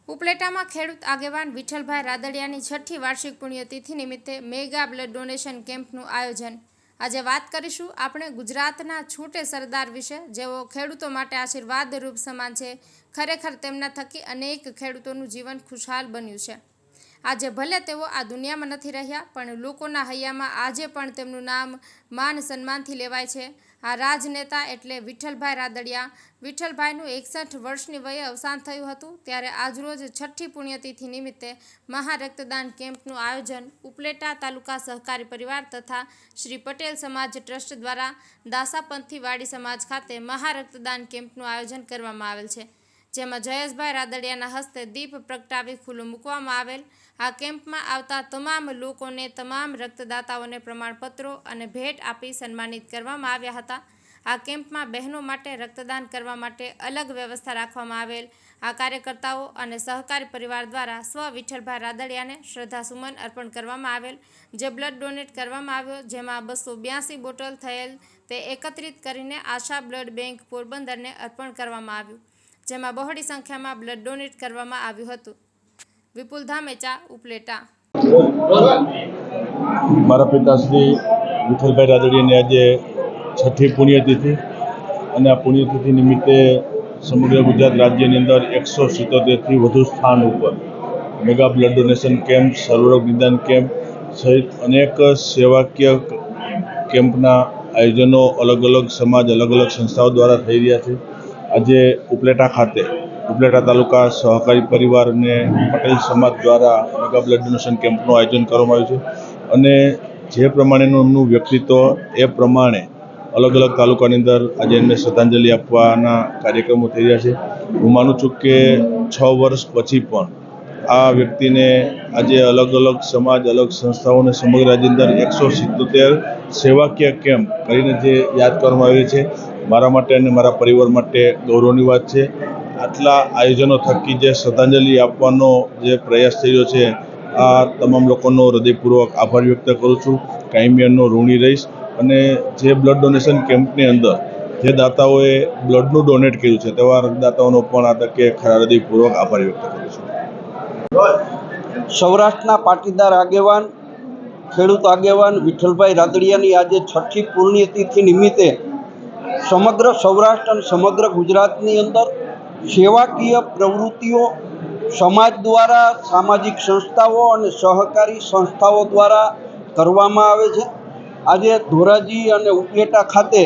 ઉપલેટામાં ખેડૂત આગેવાન વિઠ્ઠલભાઈ રાદડિયાની 6ઠ્ઠી વાર્ષિક પુણ્યતિથિ નિમિત્તે મેગા બ્લડ ડોનેશન કેમ્પનું આયોજન। આજે વાત કરીશું આપણે ગુજરાતના છૂટે સરદાર વિશે, જેઓ ખેડૂતો માટે આશીર્વાદરૂપ સમાન છે। ખરેખર તેમના થકી અનેક ખેડૂતોનું જીવન ખુશહાલ બન્યું છે। આજે ભલે તેઓ આ દુનિયામાં નથી રહ્યા, પણ લોકોના હૈયામાં આજે પણ તેમનું નામ માન સન્માનથી લેવાય છે। આ રાજનેતા એટલે વિઠ્ઠલભાઈ રાદડિયા। વિઠ્ઠલભાઈનું 61 વર્ષની વયે અવસાન થયું હતું, ત્યારે આજરોજ 6ઠ્ઠી પુણ્યતિથિ નિમિત્તે મહા રક્તદાન કેમ્પનું આયોજન ઉપલેટા તાલુકા સહકારી પરિવાર તથા શ્રી પટેલ સમાજ ટ્રસ્ટ દ્વારા દાસાપંથી વાડી સમાજ ખાતે મહા રક્તદાન કેમ્પનું આયોજન કરવામાં આવેલ છે, જેમાં જયેશભાઈ રાદડિયાના હસ્તે દીપ પ્રગટાવી ખુલ્લું મૂકવામાં આવેલ। આ કેમ્પમાં આવતા તમામ લોકોને તમામ રક્તદાતાઓને પ્રમાણપત્રો અને ભેટ આપી સન્માનિત કરવામાં આવ્યા હતા। આ કેમ્પમાં બહેનો માટે રક્તદાન કરવા માટે અલગ વ્યવસ્થા રાખવામાં આવેલ। આ કાર્યકર્તાઓ અને સહકારી પરિવાર દ્વારા સ્વ વિઠ્ઠલભાઈ રાદડિયાને શ્રદ્ધાસુમન અર્પણ કરવામાં આવેલ, જે બ્લડ ડોનેટ કરવામાં આવ્યો, જેમાં 282 બોટલ થયેલ તે એકત્રિત કરીને આશા બ્લડ બેંક પોરબંદરને અર્પણ કરવામાં આવ્યું, જેમાં બહોળી સંખ્યામાં બ્લડ ડોનેટ કરવામાં આવ્યું હતું। વિપુલ ધામેચા, ઉપલેટા। મારા પિતાશ્રી વિઠ્ઠલભાઈ રાદડિયાની આજે 6ઠ્ઠી પુણ્યતિથિ અને આ પુણ્યતિથિ નિમિત્તે સમગ્ર ગુજરાત રાજ્યની અંદર 177થી વધુ સ્થાન ઉપર મેગા બ્લડ ડોનેશન કેમ્પ, સર્વરોગ નિદાન કેમ્પ સહિત અનેક સેવાકીય કેમ્પના આયોજનો અલગ અલગ સમાજ, અલગ અલગ સંસ્થાઓ દ્વારા થઈ રહ્યા છે। આજે ઉપલેટા ખાતે ઉપલેટા તાલુકા સહકારી પરિવાર અને પટેલ સમાજ દ્વારા મેગા બ્લડ ડોનેશન કેમ્પનું આયોજન કરવામાં આવ્યું છે અને જે પ્રમાણેનું એમનું વ્યક્તિત્વ એ પ્રમાણે અલગ અલગ તાલુકાની અંદર આજે એમને શ્રદ્ધાંજલિ આપવાના કાર્યક્રમો થઈ રહ્યા છે। હું માનું છું કે 6 વર્ષ પછી પણ આ વ્યક્તિને આજે અલગ અલગ સમાજ, અલગ સંસ્થાઓને સમગ્ર રાજ્યની અંદર 177 સેવાકીય કેમ્પ કરીને જે યાદ કરવામાં આવી છે, મારા માટે અને મારા પરિવાર માટે ગૌરવની વાત છે। આટલા આયોજનો થકી જે શ્રદ્ધાંજલિ આપવાનો જે પ્રયાસ થઈ રહ્યો છે, આ તમામ લોકોનો હૃદયપૂર્વક આભાર વ્યક્ત કરું છું। કાયમી એમનો ઋણી રહીશ અને જે બ્લડ ડોનેશન કેમ્પની અંદર જે દાતાઓએ બ્લડનું ડોનેટ કર્યું છે તેવા રક્તદાતાઓનો પણ આ તકે ખરા હૃદયપૂર્વક આભાર વ્યક્ત કરું છું। સૌરાષ્ટ્રના પાટીદાર આગેવાન, ખેડૂત આગેવાન વિઠ્ઠલભાઈ રાદડિયાની આજે 6ઠ્ઠી પુણ્યતિથિ નિમિત્તે સમગ્ર સૌરાષ્ટ્ર અને સમગ્ર ગુજરાતની અંદર સેવાકીય પ્રવૃત્તિઓ સમાજ દ્વારા, સામાજિક સંસ્થાઓ અને સહકારી સંસ્થાઓ દ્વારા કરવામાં આવે છે। આજે ધોરાજી અને ઉપલેટા ખાતે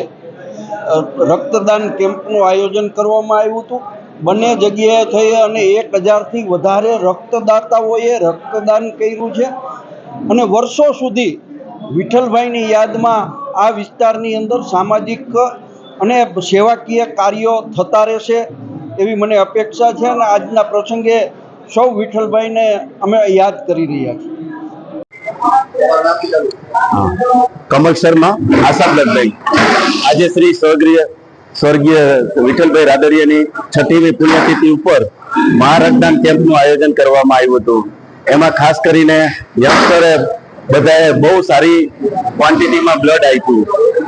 રક્તદાન કેમ્પનું આયોજન કરવામાં આવ્યું હતું। બંને જગ્યાએ થઈ અને 1000થી વધારે રક્તદાતાઓએ રક્તદાન કર્યું છે અને વર્ષો સુધી વિઠ્ઠલભાઈની યાદમાં આ વિસ્તારની અંદર સામાજિક અને સેવાકીય કાર્યો થતા રહેશે એવી મને અપેક્ષા છે અને આજના પ્રસંગે સૌ વિઠ્ઠલભાઈને અમે યાદ કરી રહ્યા છીએ। કમલ શર્મા, આશા બ્લડ બેંક। આજે શ્રી સ્વર્ગીય વિઠ્ઠલભાઈ રાદડિયાની 6ઠ્ઠી પુણ્યતિથિ ઉપર મહા રક્તદાન કેમ્પનું આયોજન કરવામાં આવ્યું હતું। એમાં ખાસ કરીને યંગસ્ટરે બધાએ બહુ સારી ક્વોન્ટિટીમાં બ્લડ આપ્યું।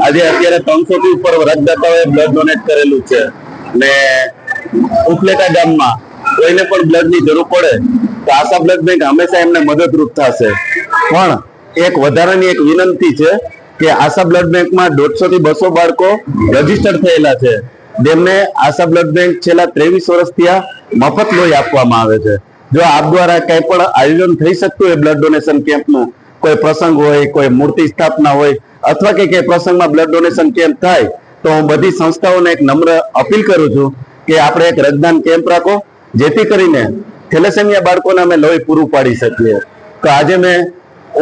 આજે અત્યારે 300 થી ઉપર રક્તદાતાઓએ બ્લડ ડોનેટ કરેલું છે ને ઉપલેટા ગામમાં કોઈને પણ બ્લડની જરૂર પડે તો આશા બ્લડ બેંક હંમેશા એમને મદદરૂપ થશે। પણ એક વધારાની એક વિનંતી છે કે આશા બ્લડ બેંકમાં 150 થી 200 બાળકો રજીસ્ટર થયેલા છે, જેમને આશા બ્લડ બેંક છેલ્લા 23 વર્ષથી આ મફત લોહી આપવામાં આવે છે। જો આપ દ્વારા કંઈ પણ આયોજન થઈ શકતું હોય બ્લડ ડોનેશન કેમ્પનું, કોઈ પ્રસંગ હોય, કોઈ મૂર્તિ સ્થાપના હોય અથવા કે કોઈ પ્રસંગમાં બ્લડ ડોનેશન કેમ્પ થાય, તો હું બધી સંસ્થાઓને એક નમ્ર અપીલ કરું છું કે આપણે એક રક્તદાન કેમ્પ રાખો, જેથી કરીને થેલેસેમિયા બાળકોને અમે લોહી પૂરું પાડી શકીએ। તો આજે મેં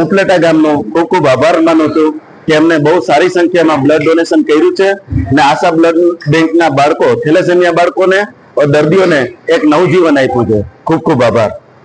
ઉપલેટા ગામનો ખૂબ ખૂબ આભાર માનું છું કે એમને બહુ સારી સંખ્યામાં બ્લડ ડોનેશન કર્યું છે અને આશા બ્લડ બેંકના બાળકો, થેલેસેમિયા બાળકોને, દર્દીઓને એક નવજીવન આપ્યું છે। ખૂબ ખૂબ આભાર।